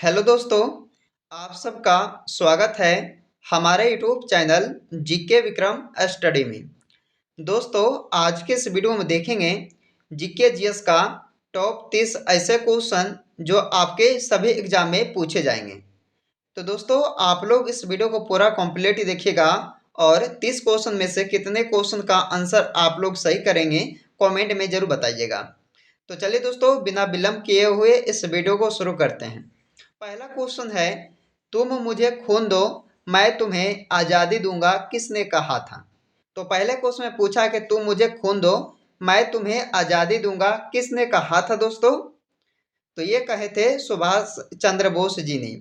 Hello दोस्तों, आप सबका स्वागत है हमारे YouTube channel GK Vikram study में। दोस्तों, आज के इस वीडियो में देखेंगे जीके जीएस का टॉप 30 ऐसे क्वेश्चन जो आपके सभी एग्जाम में पूछे जाएंगे। तो दोस्तों, आप लोग इस वीडियो को पूरा कंप्लीट ही देखिएगा और 30 क्वेश्चन में से कितने क्वेश्चन का आंसर आप लोग सही करेंगे कमेंट में जरूर बताइएगा। तो चलिए दोस्तों, बिना विलंब किए हुए इस वीडियो को शुरू करते हैं। पहला क्वेश्चन है, तुम मुझे खून दो मैं तुम्हें आज़ादी दूंगा किसने कहा था। तो पहले क्वेश्चन में पूछा कि तुम मुझे खून दो मैं तुम्हें आज़ादी दूंगा किसने कहा था दोस्तों। तो ये कहे थे सुभाष चंद्र बोस जी ने,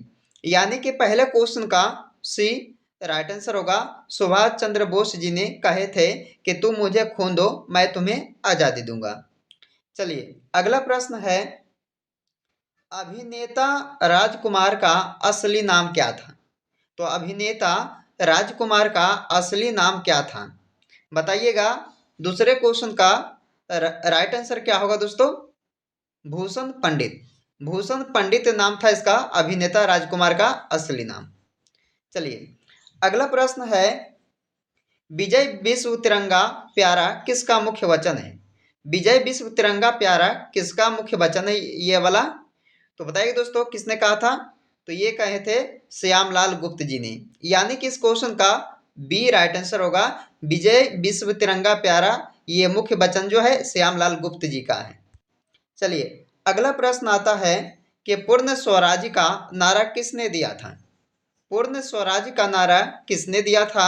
यानी कि पहले क्वेश्चन का सी राइट आंसर होगा। सुभाष चंद्र बोस जी ने कहे थे कि तुम मुझे खून दो मैं तुम्हें आज़ादी दूंगा। चलिए अगला प्रश्न है, अभिनेता राजकुमार का असली नाम क्या था। तो अभिनेता राजकुमार का असली नाम क्या था बताइएगा। दूसरे क्वेश्चन का राइट आंसर क्या होगा दोस्तों, भूषण पंडित। भूषण पंडित नाम था इसका अभिनेता राजकुमार का असली नाम। चलिए अगला प्रश्न है, विजय विश्व तिरंगा प्यारा किसका मुख्य वचन है। विजय विश्व तिरंगा प्यारा किसका मुख्य वचन है ये वाला। तो बताइए दोस्तों किसने कहा था। तो ये कहे थे श्यामलाल गुप्त जी ने, यानी कि इस क्वेश्चन का बी राइट आंसर होगा। विजय विश्व तिरंगा प्यारा ये मुख्य वचन जो है श्यामलाल गुप्त जी का है। चलिए अगला प्रश्न आता है कि पूर्ण स्वराज का नारा किसने दिया था। पूर्ण स्वराज का नारा किसने दिया था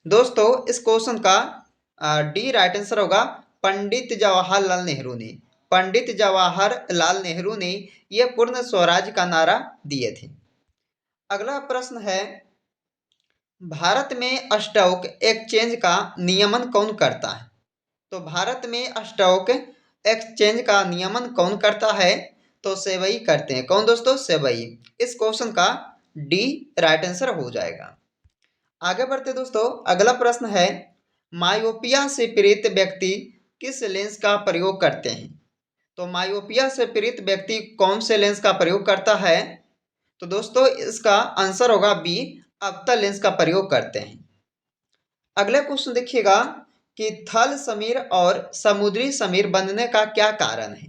दोस्तों। इस क्वेश्चन का डी राइट आंसर होगा, पंडित जवाहरलाल नेहरू ने। पंडित जवाहरलाल नेहरू ने यह पूर्ण स्वराज का नारा दिए थे। अगला प्रश्न है, भारत में स्टॉक एक्सचेंज का नियमन कौन करता है। तो भारत में स्टॉक एक्सचेंज का नियमन कौन करता है। तो सेबी करते हैं। कौन दोस्तों, सेबी। इस क्वेश्चन का डी राइट आंसर हो जाएगा। आगे बढ़ते दोस्तों, अगला प्रश्न है, मायोपिया से पीड़ित व्यक्ति किस लेंस का प्रयोग करते हैं। तो मायोपिया से पीड़ित व्यक्ति कौन से लेंस का प्रयोग करता है। तो दोस्तों इसका आंसर होगा बी, अवतल लेंस का प्रयोग करते हैं। अगला क्वेश्चन देखिएगा कि थल समीर और समुद्री समीर बनने का क्या कारण है।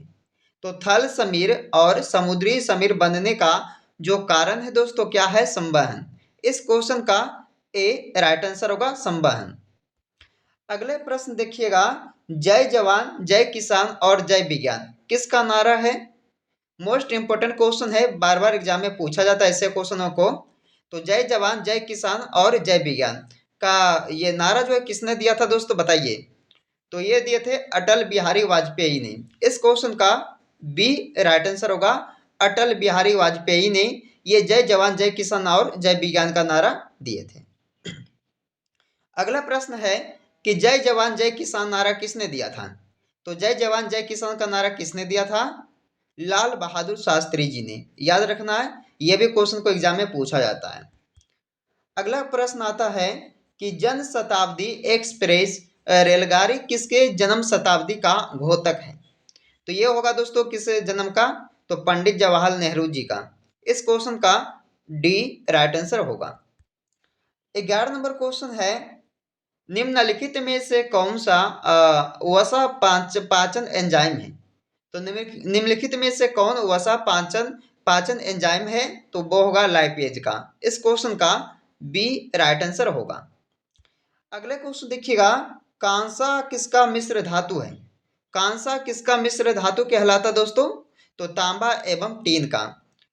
तो थल समीर और समुद्री समीर बनने का जो कारण है दोस्तों क्या है, संवहन। इस क्वेश्चन का ए राइट आंसर होगा, संवहन। अगले प्रश्न देखिएगा, जय जवान जय किसान और जय विज्ञान किसका नारा है। मोस्ट इंपोर्टेंट क्वेश्चन है, बार बार एग्जाम में पूछा जाता है ऐसे क्वेश्चनों को। तो जय जवान जय किसान और जय विज्ञान का ये नारा जो है किसने दिया था दोस्तों बताइए। तो ये दिए थे अटल बिहारी वाजपेयी ने। इस क्वेश्चन का बी राइट आंसर होगा, अटल बिहारी वाजपेयी ने ये जय जवान जय किसान और जय विज्ञान का नारा दिए थे। अगला प्रश्न है कि जय जवान जय किसान नारा किसने दिया था। तो जय जवान जय किसान का नारा किसने दिया था, लाल बहादुर शास्त्री जी ने। याद रखना है, यह भी क्वेश्चन को एग्जाम में पूछा जाता है। अगला प्रश्न आता है कि जन शताब्दी एक्सप्रेस रेलगाड़ी किसके जन्म शताब्दी का घोतक है। तो ये होगा दोस्तों किस जन्म का, तो पंडित जवाहरलाल नेहरू जी का। इस क्वेश्चन का डी राइट आंसर होगा। 11 नंबर क्वेश्चन है, निम्नलिखित में से कौन सा वसा पाचन एंजाइम है। तो निम्नलिखित में से कौन वसा पाचन पाचन एंजाइम है। तो वो होगा लाइपेज का। इस क्वेश्चन का बी राइट आंसर होगा। अगले क्वेश्चन देखिएगा, कांसा किसका मिश्र धातु है। कांसा किसका मिश्र धातु कहलाता दोस्तों। तो तांबा एवं टीन का।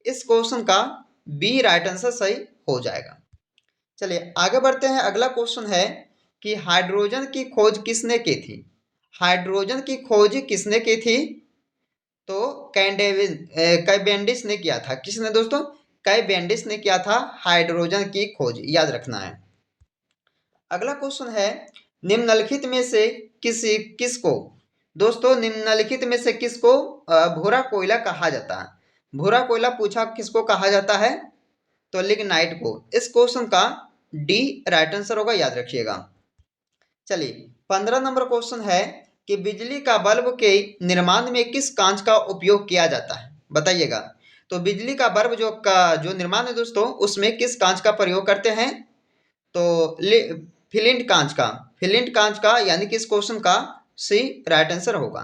इस क्वेश्चन का बी राइट आंसर सही हो जाएगा। चलिए आगे बढ़ते हैं। अगला क्वेश्चन है कि हाइड्रोजन की खोज किसने की थी। हाइड्रोजन की खोज किसने की थी। तो कैवेंडिश ने किया था। किसने दोस्तों, कैवेंडिश ने किया था हाइड्रोजन की खोज, याद रखना है। अगला क्वेश्चन है, निम्नलिखित में से किसको दोस्तों, निम्नलिखित में से किसको भूरा कोयला कहा जाता है। भूरा कोयला पूछा किसको कहा जाता है, तो लिग्नाइट को। इस क्वेश्चन का डी राइट आंसर होगा, याद रखिएगा। चलिए 15 नंबर क्वेश्चन है कि बिजली का बल्ब के निर्माण में किस कांच का उपयोग किया जाता है बताइएगा। तो बिजली का बल्ब जो निर्माण है दोस्तों, उसमें किस कांच का प्रयोग करते हैं? तो फिलिंट कांच का, यानी कि इस क्वेश्चन का सी राइट आंसर होगा।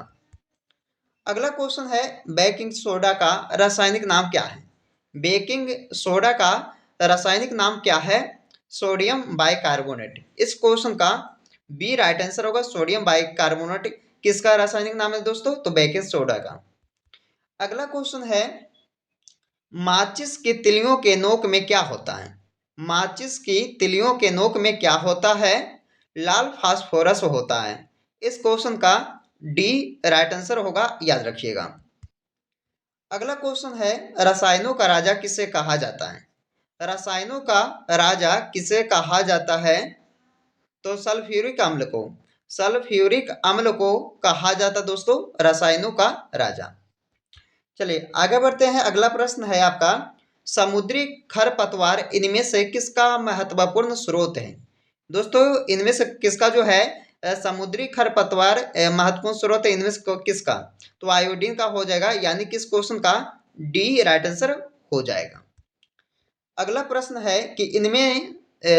अगला क्वेश्चन है, बेकिंग सोडा का रासायनिक नाम क्या है? बेकिंग सोडा का रासायनिक नाम क्या है? Sodium bicarbonate. इस क्वेश्चन का बी राइट आंसर होगा, सोडियम बाइकार्बोनेट किसका रासायनिक नाम है दोस्तों? तो बेकिंग सोडा का। अगला क्वेश्चन है, माचिस की तिलियों के नोक में क्या होता है? माचिस की तिलियों के नोक में क्या होता है? लाल फास्फोरस होता है। इस क्वेश्चन का डी राइट आंसर होगा, याद रखिएगा। अगला क्वेश्चन है, रसायनों का राजा किसे कहा जाता है? रसायनों का राजा किसे कहा जाता है? तो सल्फ्यूरिक अम्ल को। सल्फ्यूरिक अम्ल को कहा जाता दोस्तों रसायनों का राजा। चलिए आगे बढ़ते हैं। अगला प्रश्न है आपका, समुद्री खरपतवार इनमें से किसका महत्वपूर्ण स्रोत है? दोस्तों इनमें से किसका जो है समुद्री खरपतवार महत्वपूर्ण स्रोत है, इनमें से किसका? तो आयोडीन का हो जाएगा, यानी कि इस क्वेश्चन का डी राइट आंसर हो जाएगा। अगला प्रश्न है कि इनमें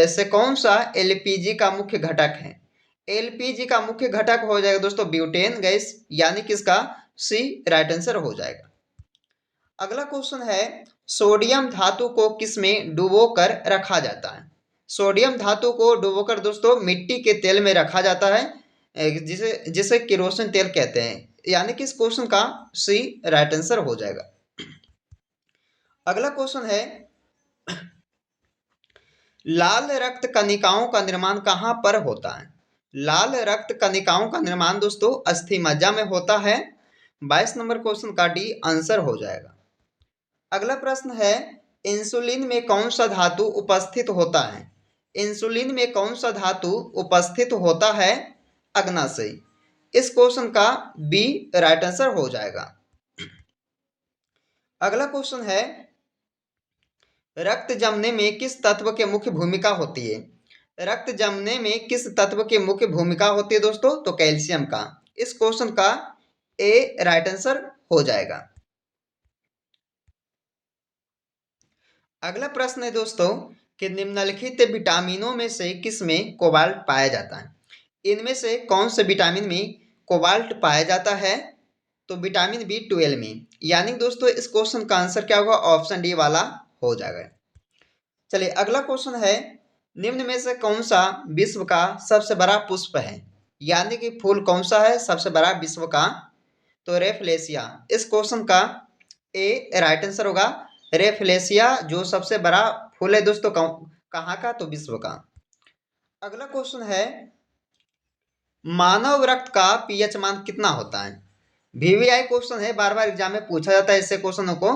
से कौन सा एलपीजी का मुख्य घटक है? एलपीजी का मुख्य घटक हो जाएगा दोस्तों ब्यूटेन गैस, यानी कि इसका सी राइट आंसर हो जाएगा। अगला क्वेश्चन है, सोडियम धातु को किसमें डुबोकर रखा जाता है? सोडियम धातु को डुबोकर दोस्तों मिट्टी के तेल में रखा जाता है, जिसे जिसे केरोसिन तेल कहते हैं, यानी कि इस क्वेश्चन का सी राइट आंसर हो जाएगा। अगला क्वेश्चन है, लाल रक्त कणिकाओं का निर्माण कहाँ पर होता है? लाल रक्त कणिकाओं का निर्माण दोस्तों अस्थि मज्जा में होता है। 22 नंबर क्वेश्चन का डी आंसर हो जाएगा। अगला प्रश्न है, इंसुलिन में कौन सा धातु उपस्थित होता है? इंसुलिन में कौन सा धातु उपस्थित होता है? अग्नाशय। इस क्वेश्चन का बी राइट आंसर हो जाएगा। अगला क्वेश्चन है, रक्त जमने में किस तत्व के मुख्य भूमिका होती है? रक्त जमने में किस तत्व की मुख्य भूमिका होती है दोस्तों? तो कैल्शियम का। इस क्वेश्चन का ए राइट आंसर हो जाएगा। अगला प्रश्न है दोस्तों कि निम्नलिखित विटामिनों में से किसमें कोबाल्ट पाया जाता है? इनमें से कौन से विटामिन में कोबाल्ट पाया जाता है? तो विटामिन B12 में, यानी दोस्तों इस क्वेश्चन का आंसर क्या होगा? ऑप्शन डी वाला हो जाएगा। चलिए अगला क्वेश्चन है, निम्न में से कौन सा विश्व का सबसे बड़ा पुष्प है? यानी कि फूल कौन सा है सबसे बड़ा विश्व का? तो रेफलेशिया। इस क्वेश्चन का ए राइट आंसर होगा। रेफलेशिया जो सबसे बड़ा फूल है दोस्तों कहाँ का? तो विश्व का। अगला क्वेश्चन है, मानव रक्त का पीएच मान कितना होता है? वीवीआई क्वेश्चन है, बार बार एग्जाम में पूछा जाता है ऐसे क्वेश्चनों को।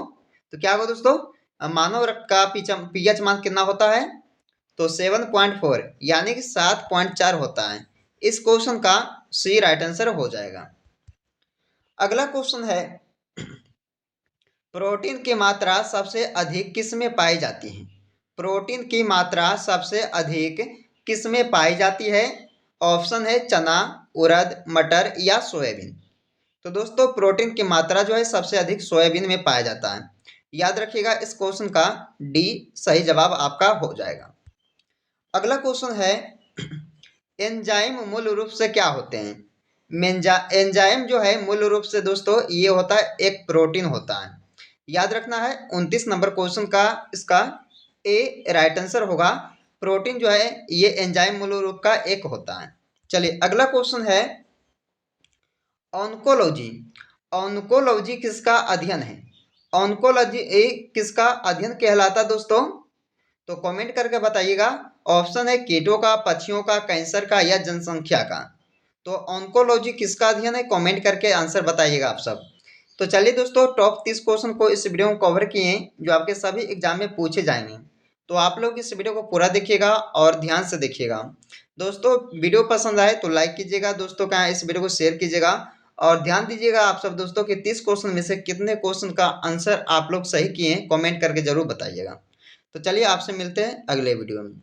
तो क्या होगा दोस्तों, मानव रक्त का पीएच मान कितना होता है? तो 7.4, यानी कि 7.4 होता है। इस क्वेश्चन का सी राइट आंसर हो जाएगा। अगला क्वेश्चन है, प्रोटीन की मात्रा सबसे अधिक किस में पाई जाती है? प्रोटीन की मात्रा सबसे अधिक किस में पाई जाती है? ऑप्शन है चना, उड़द, मटर या सोयाबीन। तो दोस्तों प्रोटीन की मात्रा जो है सबसे अधिक सोयाबीन में पाया जाता है। याद रखिएगा, इस क्वेश्चन का डी सही जवाब आपका हो जाएगा। अगला क्वेश्चन है, एंजाइम मूल रूप से क्या होते हैं? एंजाइम जो है मूल रूप से दोस्तों ये होता है एक प्रोटीन होता है। याद रखना है 29 नंबर क्वेश्चन का इसका ए राइट आंसर होगा। प्रोटीन जो है ये एंजाइम मूल रूप का एक होता है। चलिए अगला क्वेश्चन है, ऑन्कोलॉजी। ऑन्कोलॉजी किसका अध्ययन है? ऑन्कोलॉजी किसका अध्ययन कहलाता दोस्तों? तो कमेंट करके बताइएगा। ऑप्शन है कीटों का, पक्षियों का, कैंसर का या जनसंख्या का। तो ऑन्कोलॉजी किसका अध्ययन है? कमेंट करके आंसर बताइएगा आप सब। तो चलिए दोस्तों टॉप 30 क्वेश्चन को इस वीडियो में कवर किए हैं जो आपके सभी एग्जाम में पूछे जाएंगे। तो आप लोग इस वीडियो को पूरा देखिएगा और ध्यान से देखिएगा। दोस्तों वीडियो पसंद आए तो लाइक कीजिएगा, दोस्तों का इस वीडियो को शेयर कीजिएगा और ध्यान दीजिएगा आप सब दोस्तों कि 30 क्वेश्चन में से कितने क्वेश्चन का आंसर आप लोग सही किए हैं, कमेंट करके जरूर बताइएगा। तो चलिए आपसे मिलते हैं अगले वीडियो में।